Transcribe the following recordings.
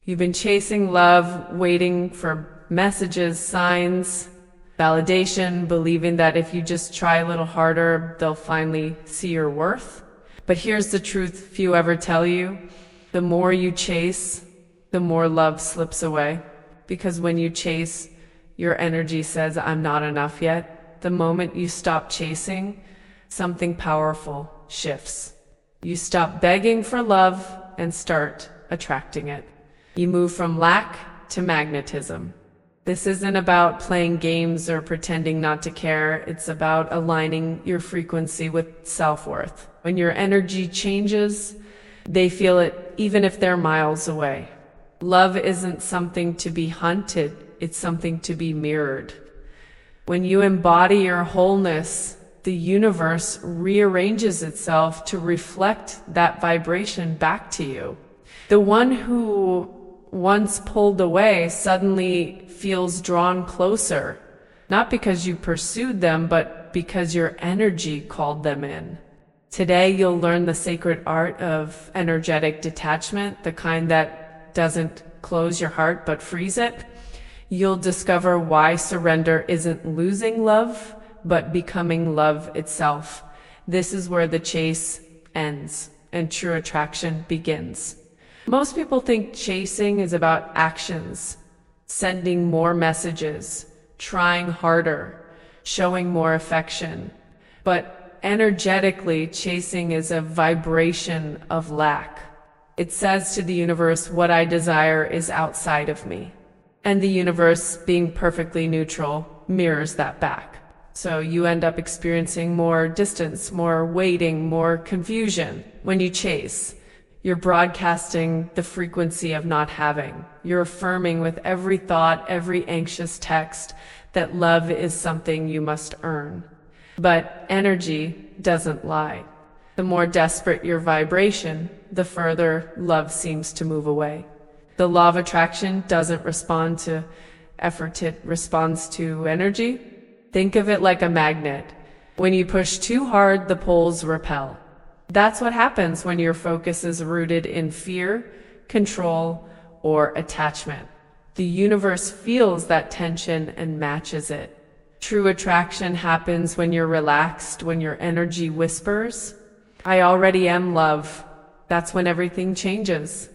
You've been chasing love, waiting for messages, signs, validation, believing that if you just try a little harder, they'll finally see your worth. But here's the truth few ever tell you. The more you chase, the more love slips away. Because when you chase, your energy says, I'm not enough yet. The moment you stop chasing, something powerful shifts. You stop begging for love and start attracting it. You move from lack to magnetism. This isn't about playing games or pretending not to care. It's about aligning your frequency with self-worth. When your energy changes, they feel it even if they're miles away. Love isn't something to be hunted, it's something to be mirrored. When you embody your wholeness, the universe rearranges itself to reflect that vibration back to you. The one who once pulled away suddenly feels drawn closer, not because you pursued them, but because your energy called them in. Today, you'll learn the sacred art of energetic detachment, the kind that doesn't close your heart but frees it. You'll discover why surrender isn't losing love, but becoming love itself. This is where the chase ends and true attraction begins. Most people think chasing is about actions, sending more messages, trying harder, showing more affection. But energetically, chasing is a vibration of lack. It says to the universe, what I desire is outside of me. And the universe, being perfectly neutral, mirrors that back. So you end up experiencing more distance, more waiting, more confusion. When you chase, you're broadcasting the frequency of not having. You're affirming with every thought, every anxious text, that love is something you must earn. But energy doesn't lie. The more desperate your vibration, the further love seems to move away. The law of attraction doesn't respond to effort, it responds to energy. Think of it like a magnet. When you push too hard, the poles repel. That's what happens when your focus is rooted in fear, control, or attachment. The universe feels that tension and matches it. True attraction happens when you're relaxed, when your energy whispers, I already am love. That's when everything changes.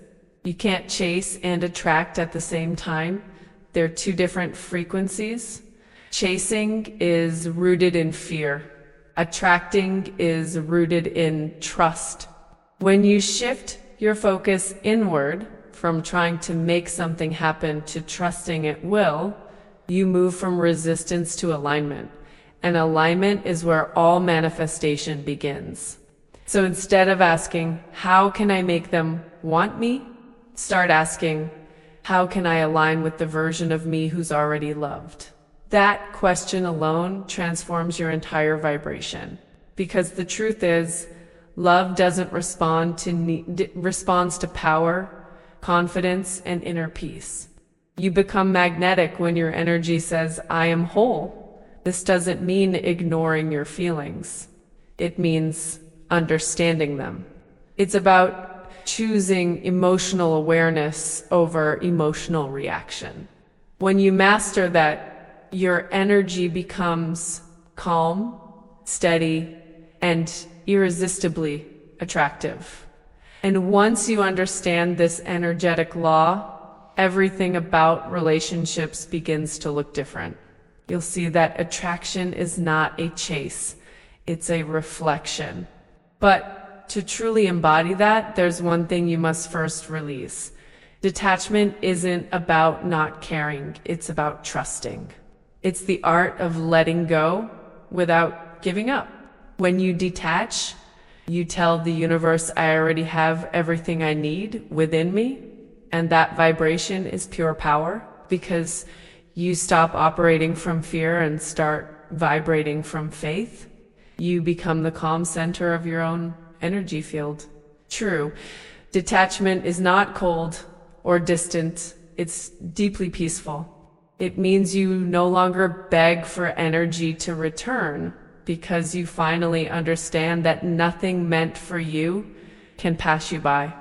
You can't chase and attract at the same time. They're two different frequencies. Chasing is rooted in fear. Attracting is rooted in trust. When you shift your focus inward from trying to make something happen to trusting it will, you move from resistance to alignment. And alignment is where all manifestation begins. So instead of asking, how can I make them want me? Start asking, how can I align with the version of me who's already loved? That question alone transforms your entire vibration. Because the truth is, love doesn't respond to responds to power, confidence, and inner peace. You become magnetic when your energy says, I am whole. This doesn't mean ignoring your feelings. It means understanding them. It's about choosing emotional awareness over emotional reaction. When you master that, your energy becomes calm, steady, and irresistibly attractive. And once you understand this energetic law, everything about relationships begins to look different. You'll see that attraction is not a chase, it's a reflection. But to truly embody that, there's one thing you must first release. Detachment isn't about not caring, it's about trusting. It's the art of letting go without giving up. When you detach, you tell the universe, I already have everything I need within me. And that vibration is pure power because you stop operating from fear and start vibrating from faith. You become the calm center of your own energy field. True, detachment is not cold or distant. It's deeply peaceful. It means you no longer beg for energy to return because you finally understand that nothing meant for you can pass you by.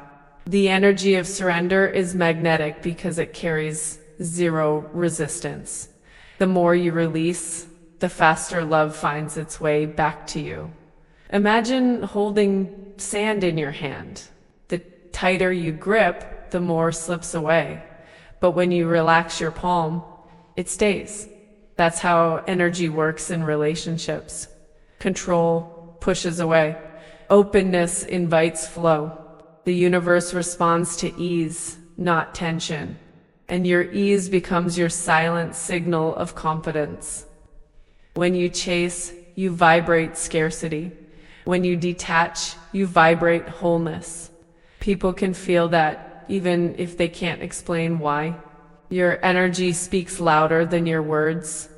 The energy of surrender is magnetic because it carries zero resistance. The more you release, the faster love finds its way back to you. Imagine holding sand in your hand. The tighter you grip, the more slips away. But when you relax your palm, it stays. That's how energy works in relationships. Control pushes away. Openness invites flow. The universe responds to ease, not tension. And your ease becomes your silent signal of confidence. When you chase, you vibrate scarcity. When you detach, you vibrate wholeness. People can feel that even if they can't explain why. Your energy speaks louder than your words.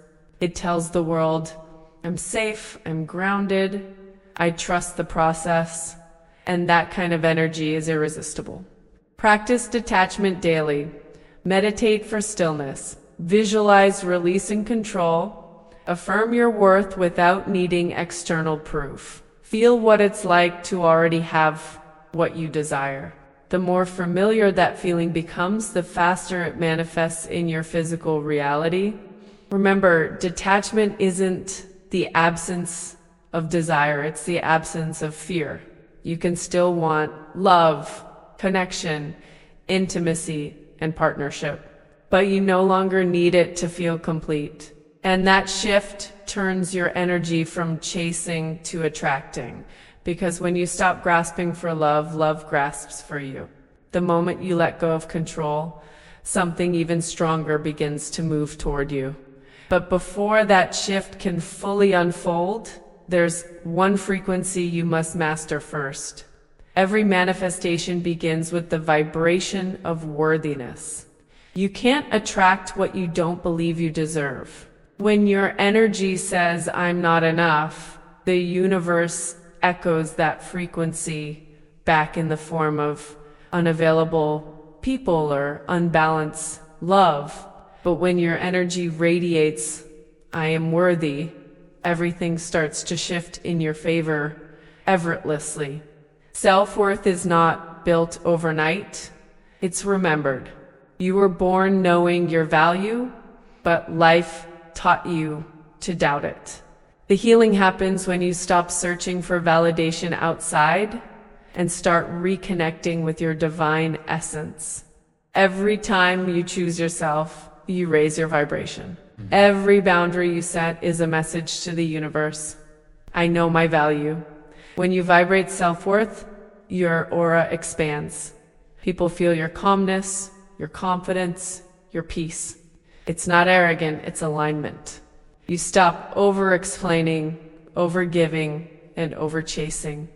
It tells the world, I'm safe, I'm grounded, I trust the process. And that kind of energy is irresistible. Practice detachment daily. Meditate for stillness. Visualize release and control. Affirm your worth without needing external proof. Feel what it's like to already have what you desire. The more familiar that feeling becomes, the faster it manifests in your physical reality. Remember, detachment isn't the absence of desire, it's the absence of fear. You can still want love, connection, intimacy, and partnership, but you no longer need it to feel complete. And that shift turns your energy from chasing to attracting, because when you stop grasping for love, love grasps for you. The moment you let go of control, something even stronger begins to move toward you. But before that shift can fully unfold, there's one frequency you must master first. Every manifestation begins with the vibration of worthiness. You can't attract what you don't believe you deserve. When your energy says, I'm not enough, the universe echoes that frequency back in the form of unavailable people or unbalanced love. But when your energy radiates, I am worthy, everything starts to shift in your favor effortlessly. Self-worth is not built overnight. It's remembered. You were born knowing your value, but life taught you to doubt it. The healing happens when you stop searching for validation outside and start reconnecting with your divine essence. Every time you choose yourself, you raise your vibration. Every boundary you set is a message to the universe. I know my value. When you vibrate self-worth, your aura expands. People feel your calmness, your confidence, your peace. It's not arrogant, it's alignment. You stop over-explaining, over-giving, and over-chasing.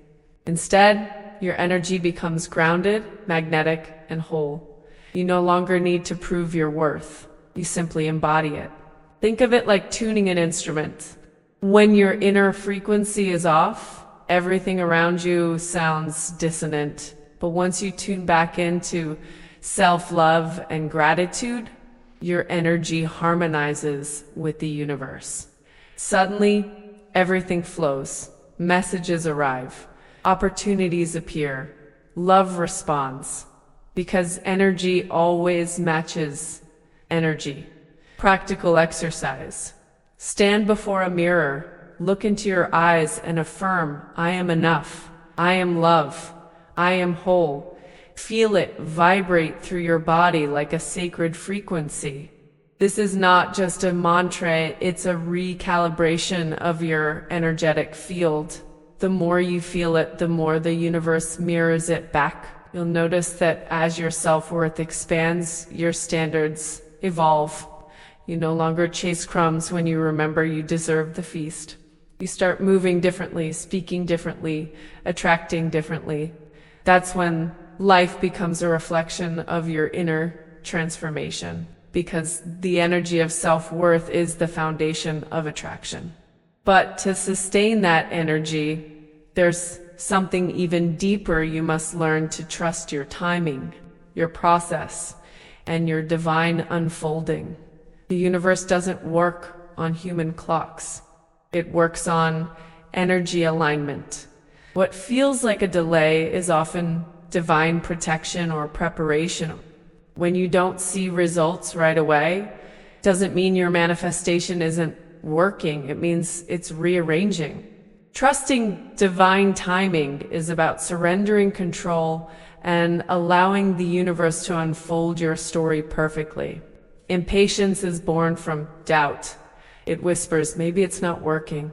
Instead, your energy becomes grounded, magnetic, and whole. You no longer need to prove your worth. You simply embody it. Think of it like tuning an instrument. When your inner frequency is off, everything around you sounds dissonant. But once you tune back into self-love and gratitude, your energy harmonizes with the universe. Suddenly, everything flows. Messages arrive. Opportunities appear. Love responds. Because energy always matches energy. Practical exercise. Stand before a mirror, look into your eyes and affirm, I am enough, I am love, I am whole. Feel it vibrate through your body like a sacred frequency. This is not just a mantra, it's a recalibration of your energetic field. The more you feel it, the more the universe mirrors it back. You'll notice that as your self-worth expands, your standards evolve. You no longer chase crumbs when you remember you deserve the feast. You start moving differently, speaking differently, attracting differently. That's when life becomes a reflection of your inner transformation, because the energy of self-worth is the foundation of attraction. But to sustain that energy, there's something even deeper. You must learn to trust your timing, your process, and your divine unfolding. The universe doesn't work on human clocks. It works on energy alignment. What feels like a delay is often divine protection or preparation. When you don't see results right away, doesn't mean your manifestation isn't working. It means it's rearranging. Trusting divine timing is about surrendering control and allowing the universe to unfold your story perfectly. Impatience is born from doubt. It whispers, maybe it's not working.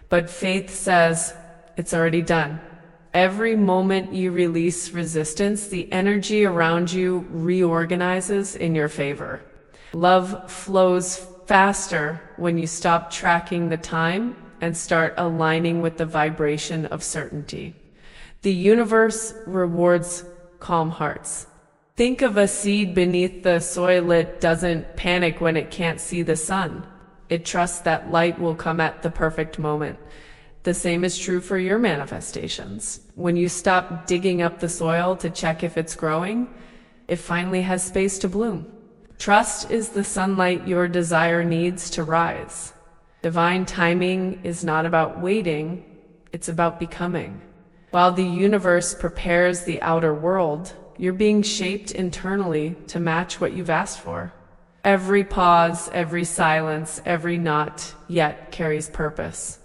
But faith says, it's already done. Every moment you release resistance, the energy around you reorganizes in your favor. Love flows faster when you stop tracking the time and start aligning with the vibration of certainty. The universe rewards calm hearts. Think of a seed beneath the soil. It doesn't panic when it can't see the sun. It trusts that light will come at the perfect moment. The same is true for your manifestations. When you stop digging up the soil to check if it's growing, it finally has space to bloom. Trust is the sunlight your desire needs to rise. Divine timing is not about waiting, it's about becoming. While the universe prepares the outer world, you're being shaped internally to match what you've asked for. Every pause, every silence, every not yet carries purpose.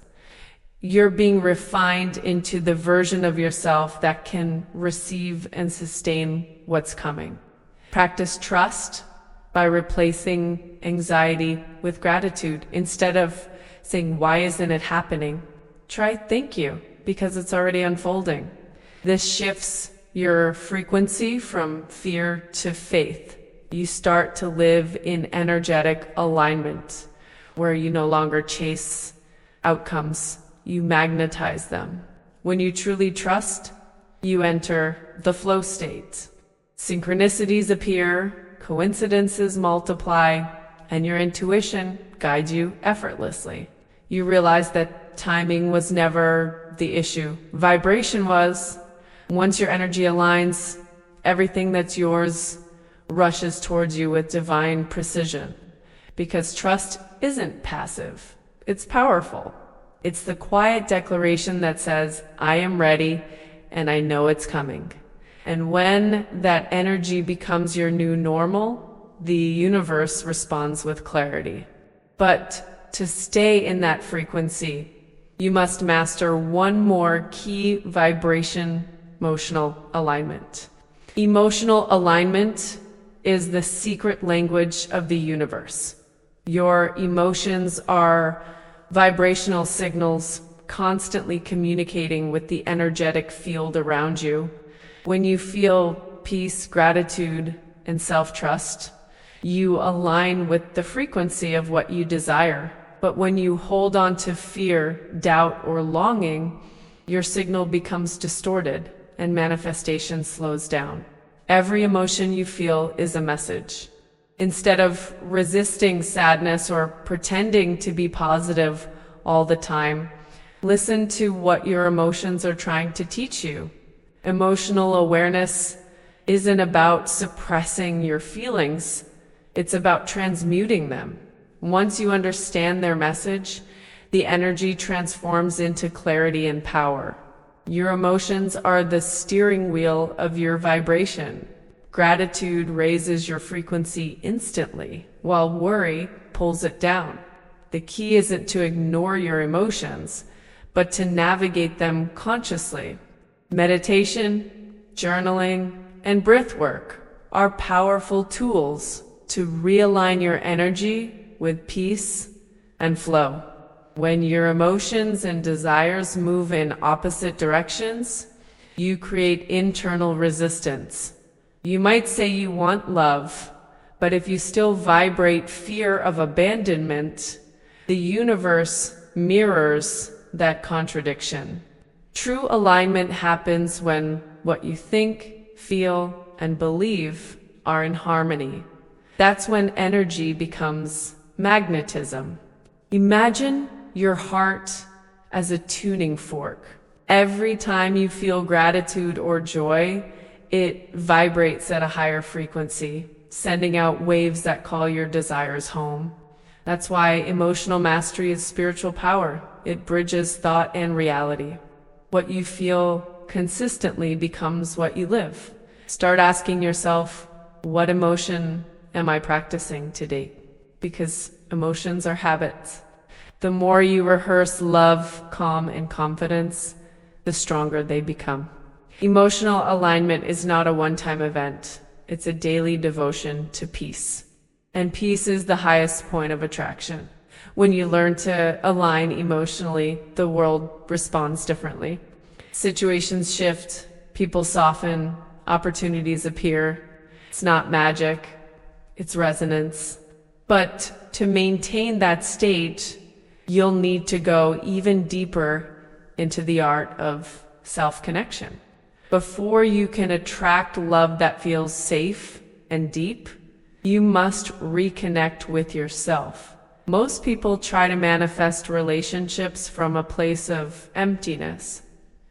You're being refined into the version of yourself that can receive and sustain what's coming. Practice trust by replacing anxiety with gratitude. Instead of saying, why isn't it happening? Try thank you, because it's already unfolding. This shifts your frequency from fear to faith. You start to live in energetic alignment, where you no longer chase outcomes, you magnetize them. When you truly trust, you enter the flow state. Synchronicities appear, coincidences multiply, and your intuition guides you effortlessly. You realize that timing was never the issue. Vibration was. Once your energy aligns, everything that's yours rushes towards you with divine precision. Because trust isn't passive, it's powerful. It's the quiet declaration that says, I am ready and I know it's coming. And when that energy becomes your new normal, the universe responds with clarity. But to stay in that frequency, you must master one more key vibration: emotional alignment. Emotional alignment is the secret language of the universe. Your emotions are vibrational signals constantly communicating with the energetic field around you. When you feel peace, gratitude, and self-trust, you align with the frequency of what you desire. But when you hold on to fear, doubt, or longing, your signal becomes distorted and manifestation slows down. Every emotion you feel is a message. Instead of resisting sadness or pretending to be positive all the time, listen to what your emotions are trying to teach you. Emotional awareness isn't about suppressing your feelings, it's about transmuting them. Once you understand their message, the energy transforms into clarity and power. Your emotions are the steering wheel of your vibration. Gratitude raises your frequency instantly, while worry pulls it down. The key isn't to ignore your emotions, but to navigate them consciously. Meditation, journaling, and breath work are powerful tools to realign your energy with peace and flow. When your emotions and desires move in opposite directions, you create internal resistance. You might say you want love, but if you still vibrate fear of abandonment, the universe mirrors that contradiction. True alignment happens when what you think, feel, and believe are in harmony. That's when energy becomes magnetism. Imagine your heart as a tuning fork. Every time you feel gratitude or joy, it vibrates at a higher frequency, sending out waves that call your desires home. That's why emotional mastery is spiritual power. It bridges thought and reality. What you feel consistently becomes what you live. Start asking yourself, what emotion am I practicing to date? Because emotions are habits. The more you rehearse love, calm, and confidence, the stronger they become. Emotional alignment is not a one-time event. It's a daily devotion to peace. And peace is the highest point of attraction. When you learn to align emotionally, the world responds differently. Situations shift, people soften, opportunities appear. It's not magic, it's resonance. But to maintain that state, you'll need to go even deeper into the art of self-connection. Before you can attract love that feels safe and deep, you must reconnect with yourself. Most people try to manifest relationships from a place of emptiness,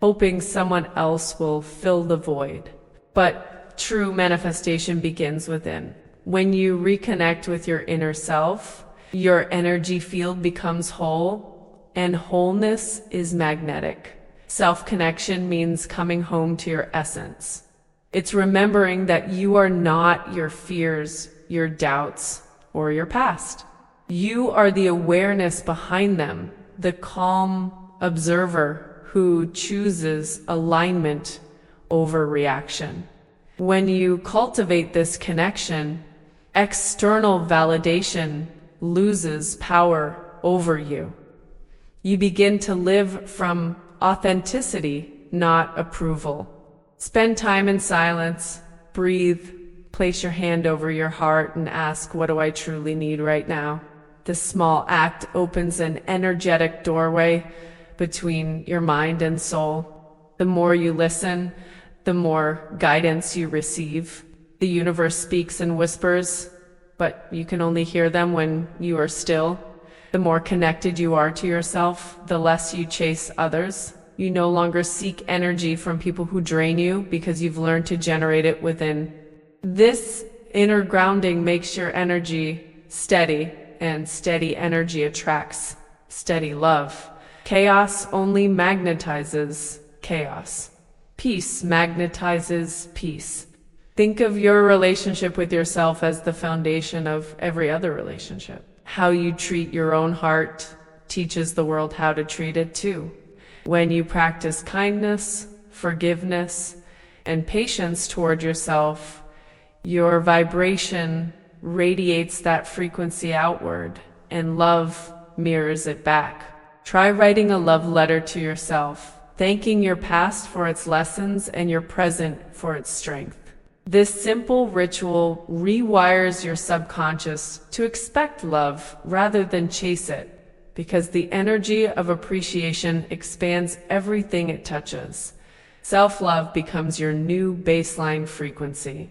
hoping someone else will fill the void. But true manifestation begins within. When you reconnect with your inner self, your energy field becomes whole, and wholeness is magnetic. Self-connection means coming home to your essence. It's remembering that you are not your fears, your doubts, or your past. You are the awareness behind them, the calm observer who chooses alignment over reaction. When you cultivate this connection, external validation loses power over you. You begin to live from authenticity, not approval. Spend time in silence, breathe, place your hand over your heart and ask, what do I truly need right now? This small act opens an energetic doorway between your mind and soul. The more you listen, the more guidance you receive. The universe speaks in whispers, but you can only hear them when you are still. The more connected you are to yourself, the less you chase others. You no longer seek energy from people who drain you because you've learned to generate it within. This inner grounding makes your energy steady, and steady energy attracts steady love. Chaos only magnetizes chaos. Peace magnetizes peace. Think of your relationship with yourself as the foundation of every other relationship. How you treat your own heart teaches the world how to treat it too. When you practice kindness, forgiveness, and patience toward yourself, your vibration radiates that frequency outward, and love mirrors it back. Try writing a love letter to yourself, thanking your past for its lessons and your present for its strength. This simple ritual rewires your subconscious to expect love rather than chase it, because the energy of appreciation expands everything it touches. Self-love becomes your new baseline frequency.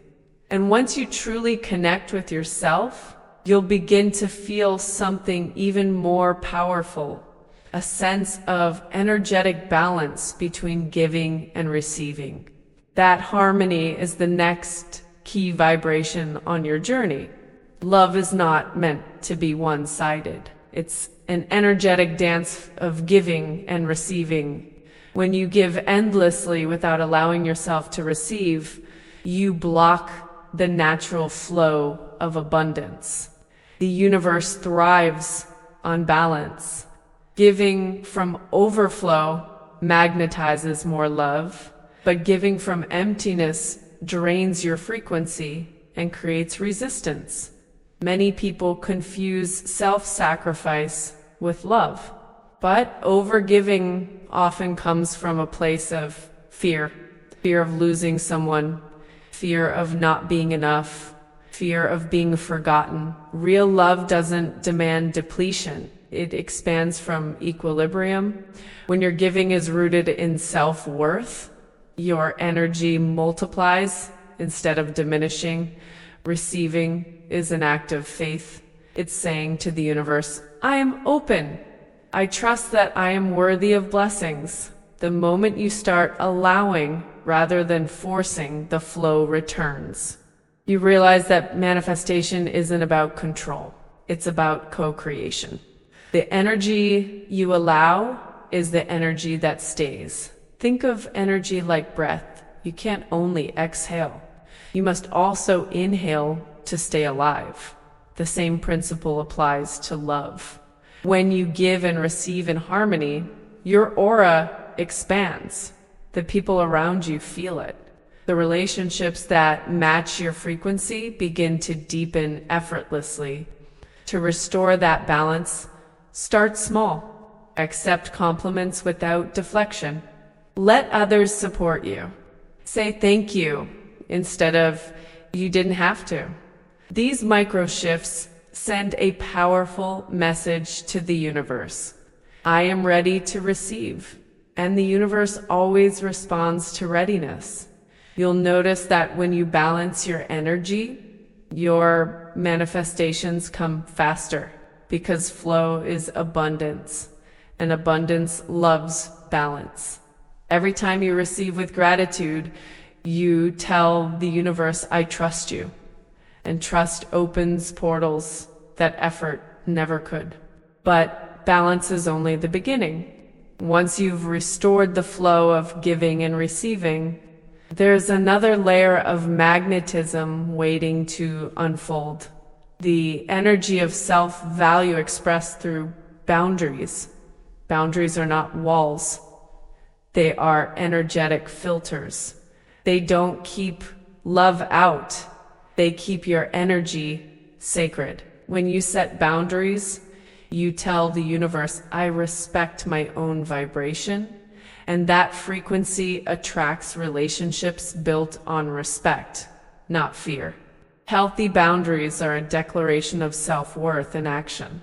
And once you truly connect with yourself, you'll begin to feel something even more powerful, a sense of energetic balance between giving and receiving. That harmony is the next key vibration on your journey. Love is not meant to be one-sided. It's an energetic dance of giving and receiving. When you give endlessly without allowing yourself to receive, you block the natural flow of abundance. The universe thrives on balance. Giving from overflow magnetizes more love, but giving from emptiness drains your frequency and creates resistance. Many people confuse self-sacrifice with love, but overgiving often comes from a place of fear. Fear of losing someone, fear of not being enough, fear of being forgotten. Real love doesn't demand depletion. It expands from equilibrium. When your giving is rooted in self-worth, your energy multiplies instead of diminishing. Receiving is an act of faith. It's saying to the universe, I am open. I trust that I am worthy of blessings. The moment you start allowing rather than forcing, the flow returns. You realize that manifestation isn't about control. It's about co-creation. The energy you allow is the energy that stays. Think of energy like breath. You can't only exhale. You must also inhale to stay alive. The same principle applies to love. When you give and receive in harmony, your aura expands. The people around you feel it. The relationships that match your frequency begin to deepen effortlessly. To restore that balance, start small. Accept compliments without deflection. Let others support you. Say thank you instead of you didn't have to. These micro shifts send a powerful message to the universe. I am ready to receive, and the universe always responds to readiness. You'll notice that when you balance your energy, your manifestations come faster because flow is abundance, and abundance loves balance. Every time you receive with gratitude, you tell the universe, I trust you. And trust opens portals that effort never could. But balance is only the beginning. Once you've restored the flow of giving and receiving, there's another layer of magnetism waiting to unfold. The energy of self-value expressed through boundaries. Boundaries are not walls. They are energetic filters. They don't keep love out. They keep your energy sacred. When you set boundaries, you tell the universe, I respect my own vibration. And that frequency attracts relationships built on respect, not fear. Healthy boundaries are a declaration of self-worth in action.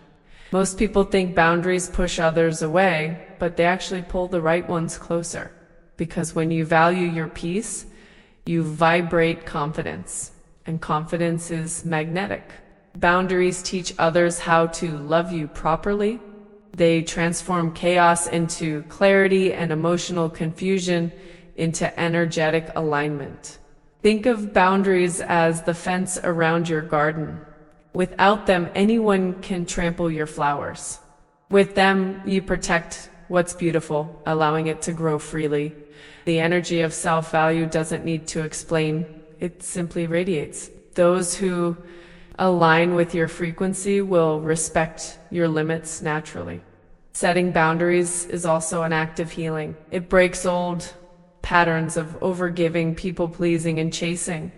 Most people think boundaries push others away, but they actually pull the right ones closer. Because when you value your peace, you vibrate confidence, and confidence is magnetic. Boundaries teach others how to love you properly. They transform chaos into clarity and emotional confusion into energetic alignment. Think of boundaries as the fence around your garden. Without them, anyone can trample your flowers. With them, you protect what's beautiful, allowing it to grow freely. The energy of self-value doesn't need to explain, it simply radiates. Those who align with your frequency will respect your limits naturally. Setting boundaries is also an act of healing. It breaks old patterns of overgiving, people-pleasing, and chasing.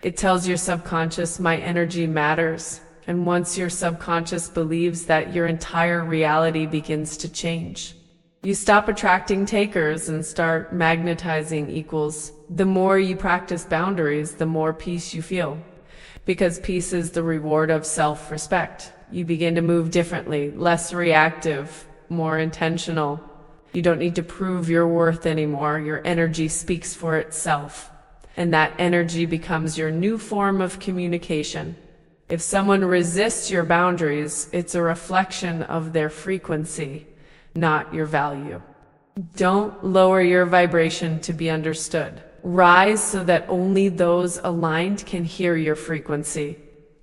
It tells your subconscious, my energy matters. And once your subconscious believes that, your entire reality begins to change. You stop attracting takers and start magnetizing equals. The more you practice boundaries, the more peace you feel. Because peace is the reward of self-respect. You begin to move differently, less reactive, more intentional. You don't need to prove your worth anymore. Your energy speaks for itself. And that energy becomes your new form of communication. If someone resists your boundaries, it's a reflection of their frequency, not your value. Don't lower your vibration to be understood. Rise so that only those aligned can hear your frequency.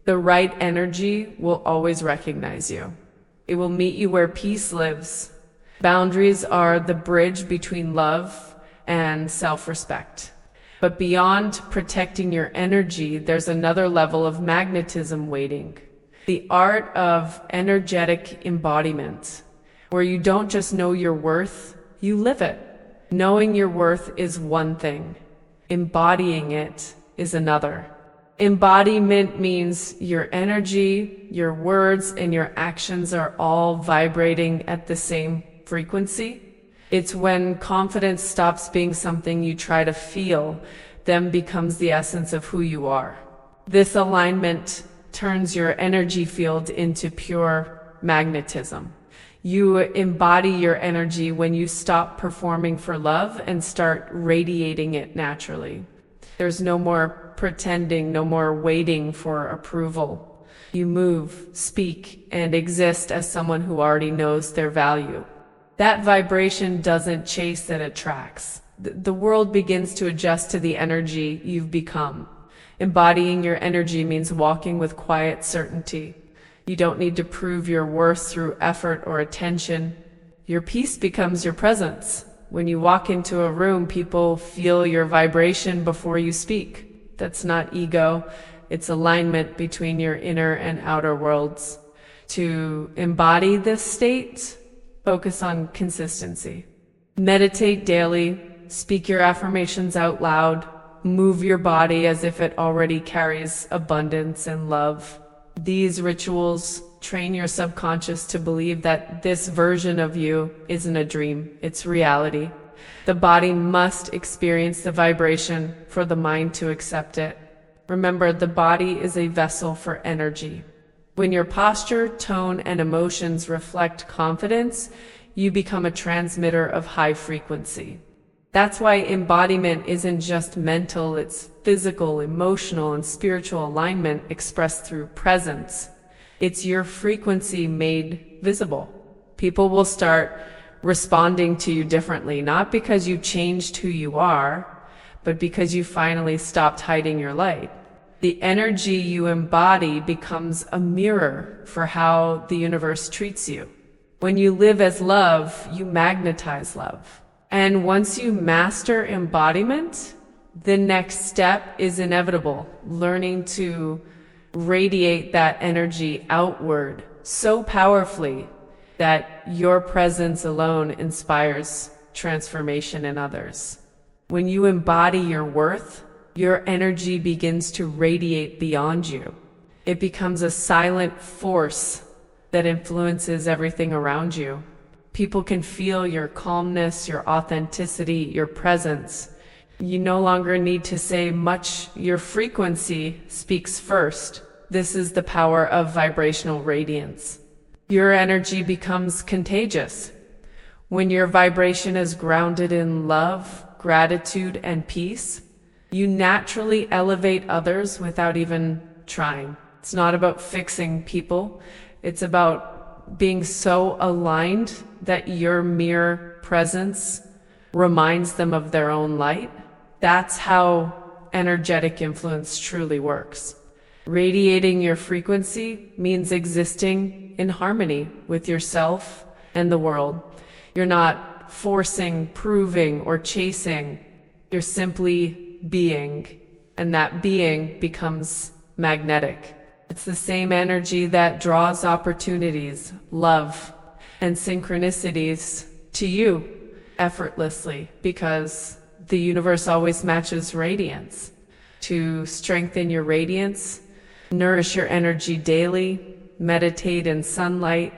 The right energy will always recognize you. It will meet you where peace lives. Boundaries are the bridge between love and self-respect. But beyond protecting your energy, there's another level of magnetism waiting. The art of energetic embodiment, where you don't just know your worth, you live it. Knowing your worth is one thing. Embodying it is another. Embodiment means your energy, your words, and your actions are all vibrating at the same frequency. It's when confidence stops being something you try to feel, then becomes the essence of who you are. This alignment turns your energy field into pure magnetism. You embody your energy when you stop performing for love and start radiating it naturally. There's no more pretending, no more waiting for approval. You move, speak, and exist as someone who already knows their value. That vibration doesn't chase, it attracts. The world begins to adjust to the energy you've become. Embodying your energy means walking with quiet certainty. You don't need to prove your worth through effort or attention. Your peace becomes your presence. When you walk into a room, people feel your vibration before you speak. That's not ego. It's alignment between your inner and outer worlds. To embody this state, focus on consistency. Meditate daily, speak your affirmations out loud, move your body as if it already carries abundance and love. These rituals train your subconscious to believe that this version of you isn't a dream, it's reality. The body must experience the vibration for the mind to accept it. Remember, the body is a vessel for energy. When your posture, tone, and emotions reflect confidence, you become a transmitter of high frequency. That's why embodiment isn't just mental, it's physical, emotional, and spiritual alignment expressed through presence. It's your frequency made visible. People will start responding to you differently, not because you changed who you are, but because you finally stopped hiding your light. The energy you embody becomes a mirror for how the universe treats you. When you live as love, you magnetize love. And once you master embodiment, the next step is inevitable, learning to radiate that energy outward so powerfully that your presence alone inspires transformation in others. When you embody your worth, your energy begins to radiate beyond you. It becomes a silent force that influences everything around you. People can feel your calmness, your authenticity, your presence. You no longer need to say much. Your frequency speaks first. This is the power of vibrational radiance. Your energy becomes contagious. When your vibration is grounded in love, gratitude, and peace, you naturally elevate others without even trying. It's not about fixing people. It's about being so aligned that your mere presence reminds them of their own light. That's how energetic influence truly works. Radiating your frequency means existing in harmony with yourself and the world. You're not forcing, proving, or chasing. You're simply being, and that being becomes magnetic. It's the same energy that draws opportunities, love, and synchronicities to you effortlessly, because the universe always matches radiance. To strengthen your radiance, nourish your energy daily, meditate in sunlight,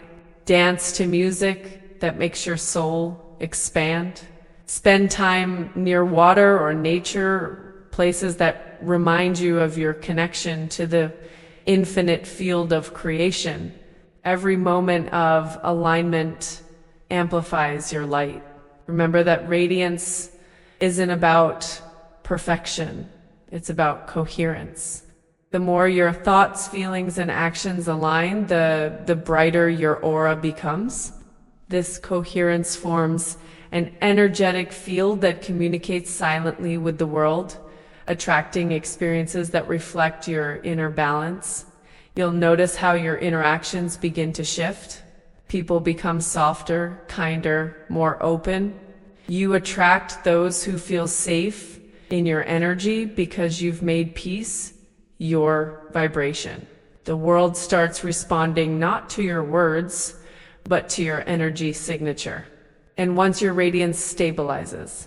dance to music that makes your soul expand, spend time near water or nature, places that remind you of your connection to the infinite field of creation. Every moment of alignment amplifies your light. Remember that radiance isn't about perfection, it's about coherence. The more your thoughts, feelings, and actions align, the brighter your aura becomes. This coherence forms an energetic field that communicates silently with the world, attracting experiences that reflect your inner balance. You'll notice how your interactions begin to shift. People become softer, kinder, more open. You attract those who feel safe in your energy because you've made peace your vibration. The world starts responding not to your words, but to your energy signature. And once your radiance stabilizes,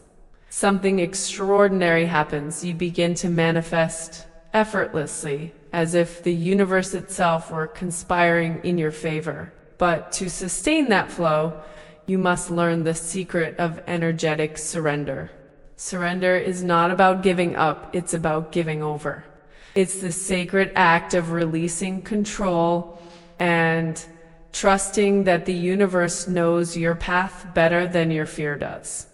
something extraordinary happens. You begin to manifest effortlessly, as if the universe itself were conspiring in your favor. But to sustain that flow, you must learn the secret of energetic surrender. Surrender is not about giving up, it's about giving over. It's the sacred act of releasing control and trusting that the universe knows your path better than your fear does.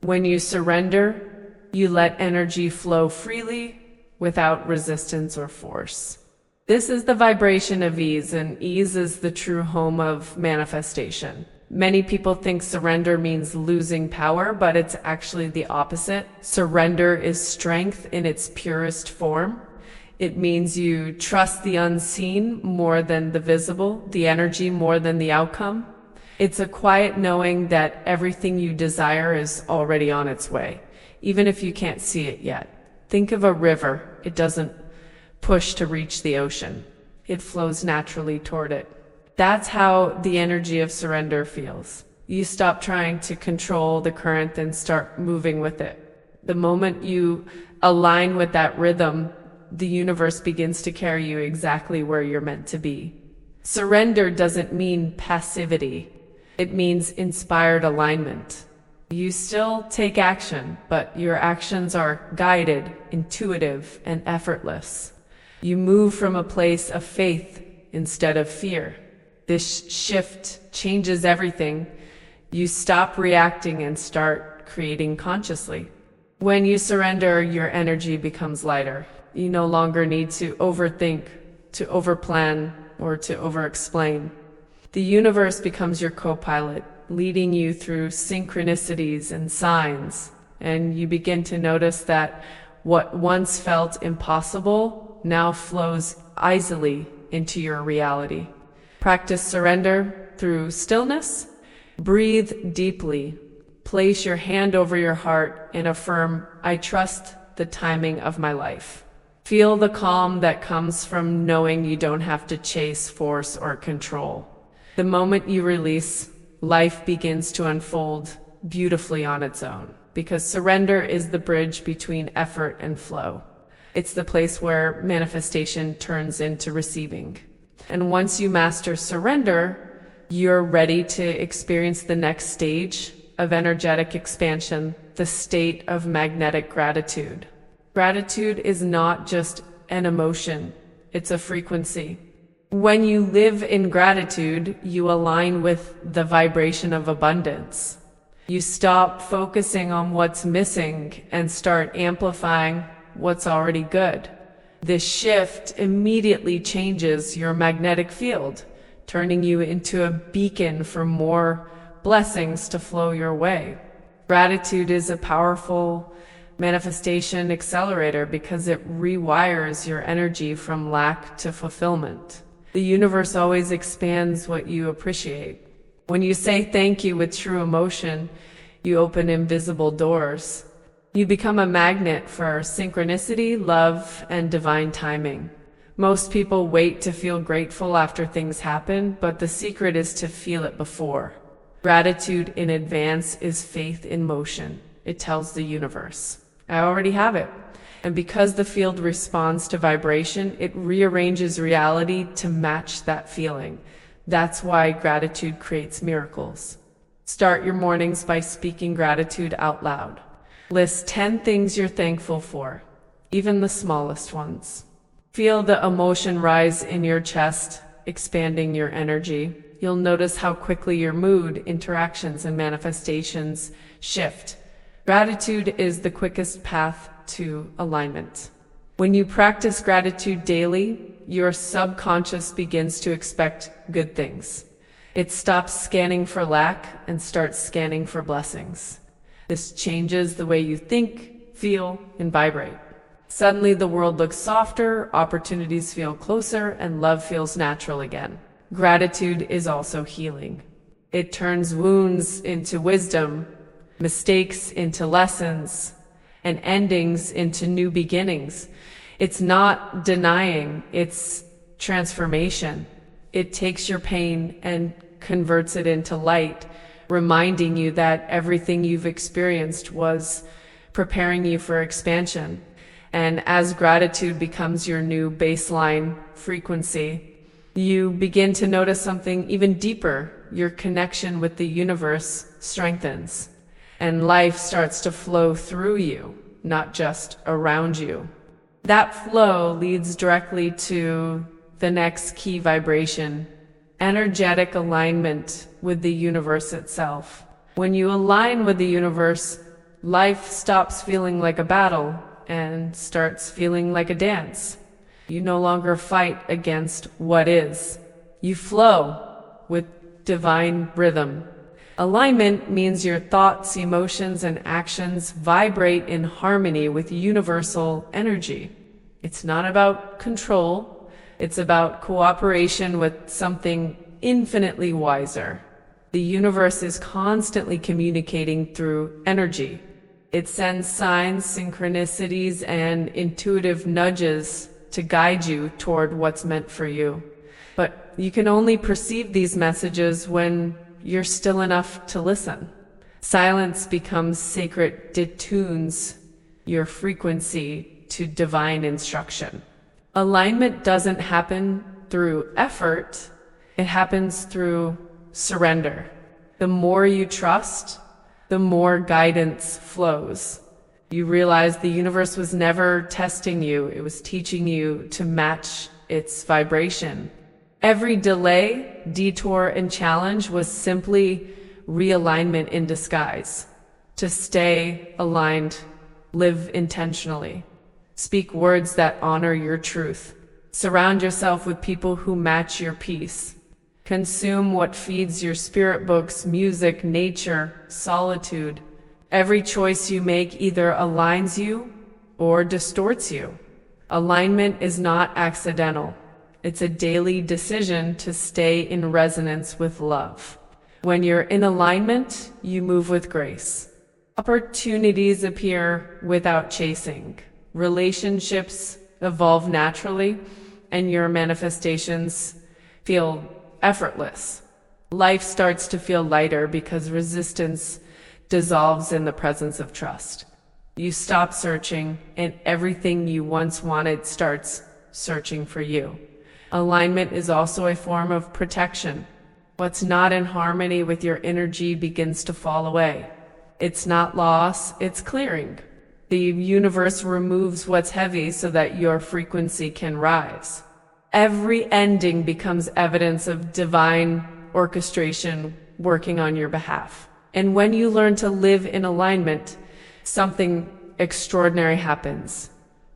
When you surrender, you let energy flow freely without resistance or force. This is the vibration of ease, and ease is the true home of manifestation. Many people think surrender means losing power, but it's actually the opposite. Surrender is strength in its purest form. It means you trust the unseen more than the visible, the energy more than the outcome. It's a quiet knowing that everything you desire is already on its way, even if you can't see it yet. Think of a river. It doesn't push to reach the ocean. It flows naturally toward it. That's how the energy of surrender feels. You stop trying to control the current and start moving with it. The moment you align with that rhythm, the universe begins to carry you exactly where you're meant to be. Surrender doesn't mean passivity. It means inspired alignment. You still take action, but your actions are guided, intuitive, and effortless. You move from a place of faith instead of fear. This shift changes everything. You stop reacting and start creating consciously. When you surrender, your energy becomes lighter. You no longer need to overthink, to overplan, or to overexplain. The universe becomes your co-pilot, leading you through synchronicities and signs, and you begin to notice that what once felt impossible now flows easily into your reality. Practice surrender through stillness. Breathe deeply. Place your hand over your heart and affirm, I trust the timing of my life. Feel the calm that comes from knowing you don't have to chase, force, or control. The moment you release, life begins to unfold beautifully on its own, because surrender is the bridge between effort and flow. It's the place where manifestation turns into receiving. And once you master surrender, you're ready to experience the next stage of energetic expansion, the state of magnetic gratitude. Gratitude is not just an emotion, it's a frequency. When you live in gratitude, you align with the vibration of abundance. You stop focusing on what's missing and start amplifying what's already good. This shift immediately changes your magnetic field, turning you into a beacon for more blessings to flow your way. Gratitude is a powerful manifestation accelerator because it rewires your energy from lack to fulfillment. The universe always expands what you appreciate. When you say thank you with true emotion, you open invisible doors. You become a magnet for synchronicity, love, and divine timing. Most people wait to feel grateful after things happen, but the secret is to feel it before. Gratitude in advance is faith in motion. It tells the universe, I already have it. And because the field responds to vibration, it rearranges reality to match that feeling. That's why gratitude creates miracles. Start your mornings by speaking gratitude out loud. List 10 things you're thankful for, even the smallest ones. Feel the emotion rise in your chest, expanding your energy. You'll notice how quickly your mood, interactions, and manifestations shift. Gratitude is the quickest path to alignment. When you practice gratitude daily, your subconscious begins to expect good things. It stops scanning for lack and starts scanning for blessings. This changes the way you think, feel, and vibrate. Suddenly the world looks softer, opportunities feel closer, and love feels natural again. Gratitude is also healing. It turns wounds into wisdom, mistakes into lessons, and endings into new beginnings. It's not denying, it's transformation. It takes your pain and converts it into light, reminding you that everything you've experienced was preparing you for expansion. And as gratitude becomes your new baseline frequency, you begin to notice something even deeper. Your connection with the universe strengthens, and life starts to flow through you, not just around you. That flow leads directly to the next key vibration, energetic alignment with the universe itself. When you align with the universe, life stops feeling like a battle and starts feeling like a dance. You no longer fight against what is. You flow with divine rhythm. Alignment means your thoughts, emotions, and actions vibrate in harmony with universal energy. It's not about control. It's about cooperation with something infinitely wiser. The universe is constantly communicating through energy. It sends signs, synchronicities, and intuitive nudges to guide you toward what's meant for you. But you can only perceive these messages when you're still enough to listen. Silence becomes sacred, detunes your frequency to divine instruction. Alignment doesn't happen through effort, it happens through surrender. The more you trust, the more guidance flows. You realize the universe was never testing you, it was teaching you to match its vibration. Every delay, detour, and challenge was simply realignment in disguise. To stay aligned, live intentionally. Speak words that honor your truth. Surround yourself with people who match your peace. Consume what feeds your spirit: books, music, nature, solitude. Every choice you make either aligns you or distorts you. Alignment is not accidental. It's a daily decision to stay in resonance with love. When you're in alignment, you move with grace. Opportunities appear without chasing. Relationships evolve naturally, and your manifestations feel effortless. Life starts to feel lighter because resistance dissolves in the presence of trust. You stop searching, and everything you once wanted starts searching for you. Alignment is also a form of protection. What's not in harmony with your energy begins to fall away. It's not loss, it's clearing. The universe removes what's heavy so that your frequency can rise. Every ending becomes evidence of divine orchestration working on your behalf. And when you learn to live in alignment, something extraordinary happens.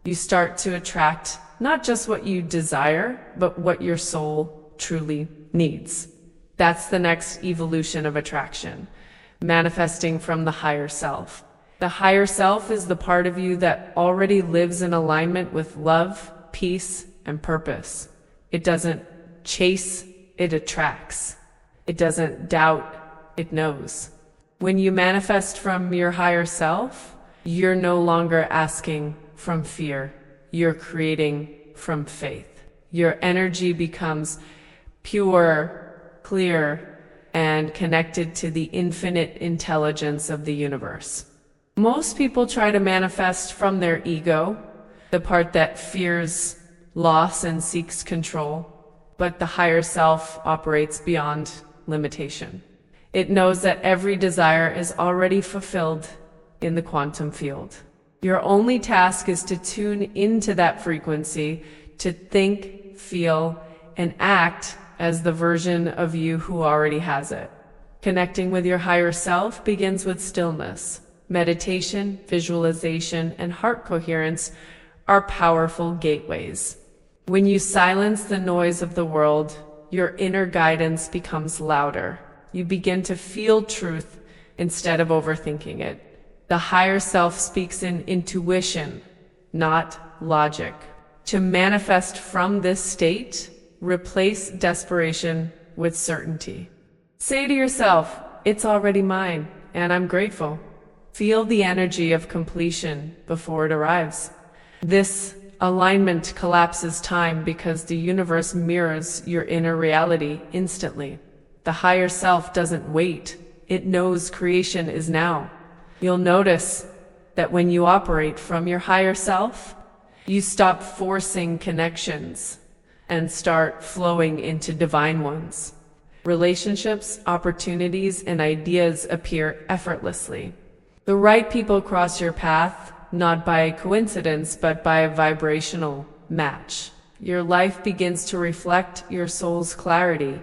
You start to attract not just what you desire, but what your soul truly needs. That's the next evolution of attraction, manifesting from the higher self. The higher self is the part of you that already lives in alignment with love, peace, and purpose. It doesn't chase, it attracts. It doesn't doubt, it knows. When you manifest from your higher self, you're no longer asking from fear. You're creating from faith. Your energy becomes pure, clear, and connected to the infinite intelligence of the universe. Most people try to manifest from their ego, the part that fears loss and seeks control, but the higher self operates beyond limitation. It knows that every desire is already fulfilled in the quantum field. Your only task is to tune into that frequency, to think, feel, and act as the version of you who already has it. Connecting with your higher self begins with stillness. Meditation, visualization, and heart coherence are powerful gateways. When you silence the noise of the world, your inner guidance becomes louder. You begin to feel truth instead of overthinking it. The higher self speaks in intuition, not logic. To manifest from this state, replace desperation with certainty. Say to yourself, it's already mine, and I'm grateful. Feel the energy of completion before it arrives. This alignment collapses time because the universe mirrors your inner reality instantly. The higher self doesn't wait. It knows creation is now. You'll notice that when you operate from your higher self, you stop forcing connections and start flowing into divine ones. Relationships, opportunities, and ideas appear effortlessly. The right people cross your path, not by coincidence, but by a vibrational match. Your life begins to reflect your soul's clarity.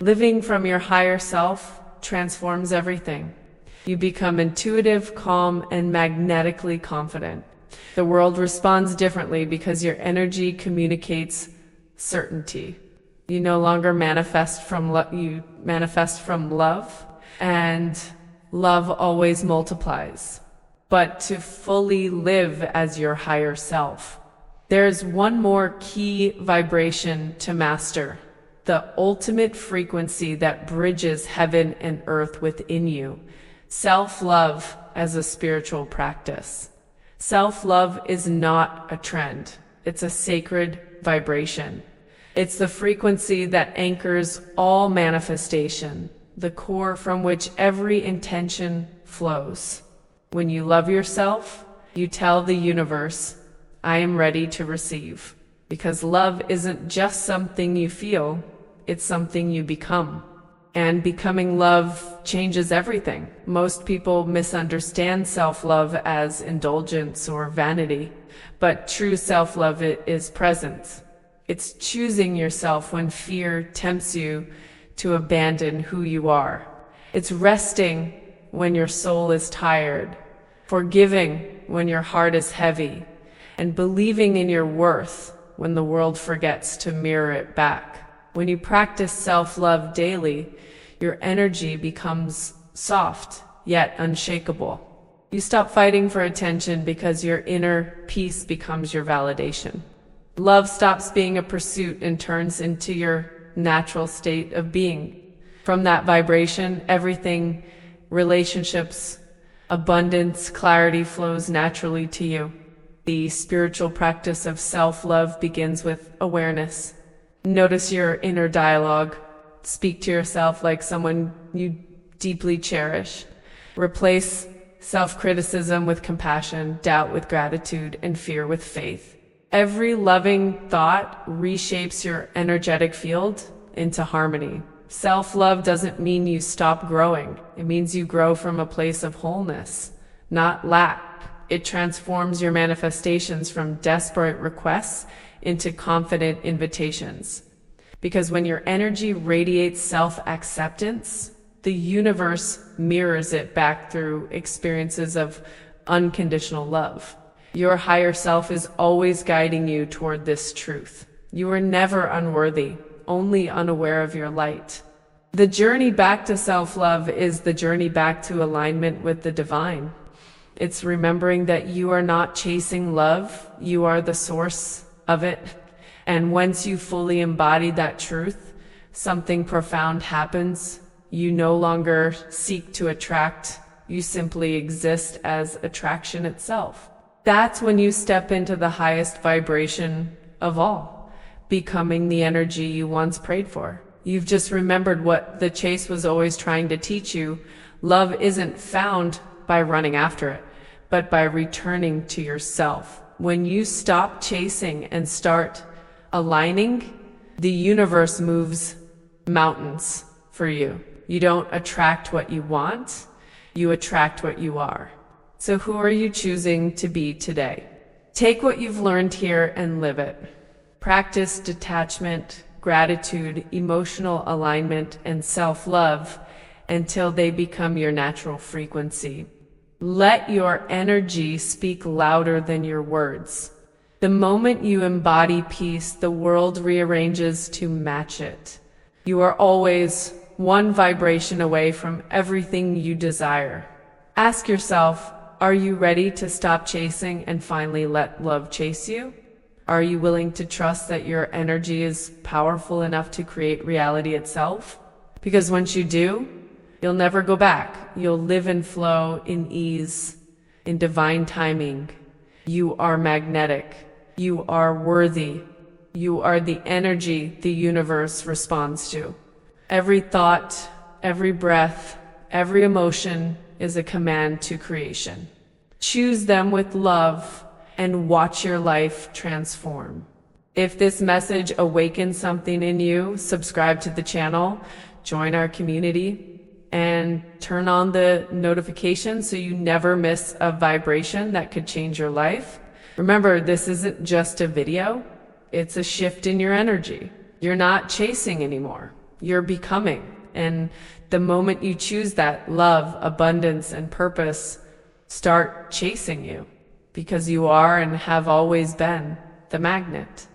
Living from your higher self transforms everything. You become intuitive, calm, and magnetically confident. The world responds differently because your energy communicates certainty. You no longer manifest from you manifest from love, and love always multiplies. But to fully live as your higher self, there's one more key vibration to master: the ultimate frequency that bridges heaven and earth within you. Self-love as a spiritual practice. Self-love is not a trend. It's a sacred vibration. It's the frequency that anchors all manifestation, the core from which every intention flows. When you love yourself, you tell the universe, I am ready to receive. Because love isn't just something you feel, it's something you become. And becoming love changes everything. Most people misunderstand self-love as indulgence or vanity, but true self-love is presence. It's choosing yourself when fear tempts you to abandon who you are. It's resting when your soul is tired, forgiving when your heart is heavy, and believing in your worth when the world forgets to mirror it back. When you practice self-love daily, your energy becomes soft, yet unshakable. You stop fighting for attention because your inner peace becomes your validation. Love stops being a pursuit and turns into your natural state of being. From that vibration, everything, relationships, abundance, clarity flows naturally to you. The spiritual practice of self-love begins with awareness. Notice your inner dialogue. Speak to yourself like someone you deeply cherish. Replace self-criticism with compassion, doubt with gratitude, and fear with faith. Every loving thought reshapes your energetic field into harmony. Self-love doesn't mean you stop growing. It means you grow from a place of wholeness, not lack. It transforms your manifestations from desperate requests into confident invitations. Because when your energy radiates self-acceptance, the universe mirrors it back through experiences of unconditional love. Your higher self is always guiding you toward this truth. You are never unworthy, only unaware of your light. The journey back to self-love is the journey back to alignment with the divine. It's remembering that you are not chasing love, you are the source of it. And once you fully embody that truth, something profound happens. You no longer seek to attract, you simply exist as attraction itself. That's when you step into the highest vibration of all, becoming the energy you once prayed for. You've just remembered what the chase was always trying to teach you. Love isn't found by running after it, but by returning to yourself. When you stop chasing and start aligning, the universe moves mountains for you. You don't attract what you want, you attract what you are. So who are you choosing to be today? Take what you've learned here and live it. Practice detachment, gratitude, emotional alignment, and self-love until they become your natural frequency. Let your energy speak louder than your words. The moment you embody peace, the world rearranges to match it. You are always one vibration away from everything you desire. Ask yourself, are you ready to stop chasing and finally let love chase you? Are you willing to trust that your energy is powerful enough to create reality itself? Because once you do, you'll never go back. You'll live and flow in ease, in divine timing. You are magnetic. You are worthy. You are the energy the universe responds to. Every thought, every breath, every emotion is a command to creation. Choose them with love and watch your life transform. If this message awakens something in you, subscribe to the channel, join our community, and turn on the notifications so you never miss a vibration that could change your life. Remember, this isn't just a video, it's a shift in your energy. You're not chasing anymore, you're becoming. And the moment you choose that, love, abundance, and purpose start chasing you, because you are and have always been the magnet.